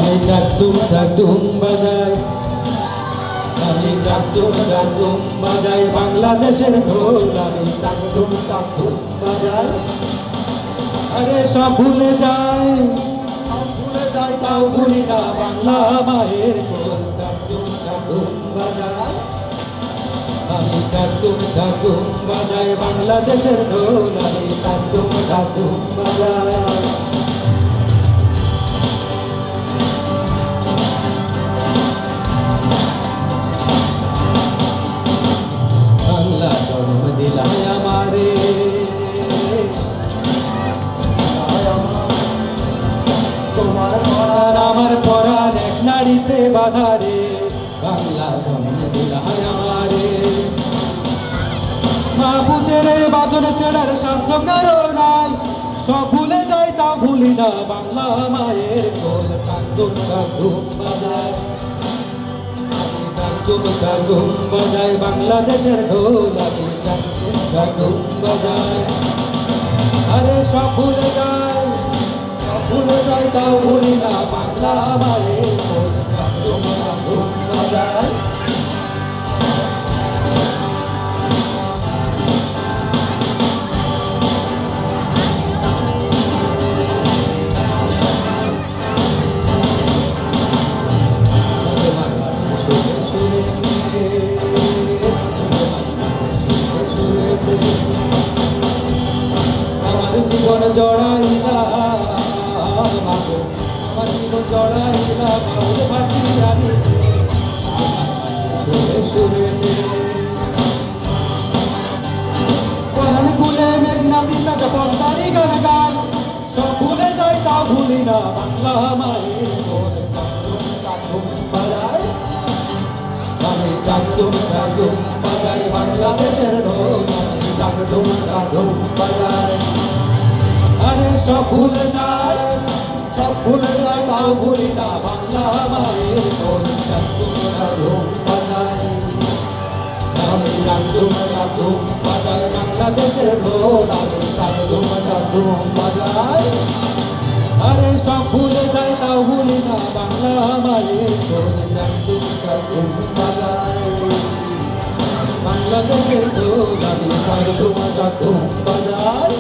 আমি ডাকডুম ডাকডুম বাজাই, আমি ডাকডুম ডাকডুম বাজাই বাংলাদেশের ঢোল। আমি ডাকডুম ডাকডুম বাজাই, আরে সব ভুলে যায়, সব ভুলে যায়, তাও ভুলি না বাংলা মায়ের কোল। ডাকডুম ডাকডুম বাজাই, আমি ডাকডুম ডাকডুম বাজাই বাংলাদেশের ঢোল। আমি ডাকডুম ডাকডুম বাজাই। জন্ম দিলাই আমারে, তোমার পরার আমার পরার এক নারীতে বাধারে। বাংলা জন্ম দিলাই আমারে, মা পুতের বাদন ছেড়ার সাধ্য কারো নাই। সব ভুলে যাই তা ভুলি না বাংলা মায়ের কোল। ডাকডুম ডাকডুম বাজায়, ডাকডুম ডাকডুম বাজায় বাংলাদেশের ঢোল। আমি ডাকডুম ডাকডুম বাজায়, আরে সব ভুলে যায়, সব ভুলে যায়, তাও ভুলি না বাংলা মায়ের কোল। ডাকডুম ডাকডুম বাজায়। আমার জীবন জড়াইলা মাগো, আমার জীবন জড়াইলা বাউল ভাটি রানী সুরে সুরে। পরাণ কুলে মেঘনা দিতা পন্তারি গান গান। সব ভুলে যাই তা ভুলি না বাংলা মায়ের কোল। ডাকডুম ডাকডুম বাজায়, আমি ডাকডুম ডাকডুম বাজাই বাংলাদেশের ঢোল। আমি ডাকডুম ডাকডুম বাজাই, আরে সব ভুলে যায়, সব ভুলে যায়, তাও ভুলি না বাংলা মায়ের কোল। ডাকডুম ডাকডুম বাজাই, আমি ডাকডুম ডাকডুম বাজাই বাংলাদেশের ঢোল। আমি ডাকডুম ডাকডুম বাজাই, আরে সব ভুলে যায়, তাও ভুলি না বাংলা মায়ের কোল। ডাকডুম ডাকডুম বাজাই বাংলাদেশের ঢোল। আমি ডাকডুম ডাকডুম বাজাই।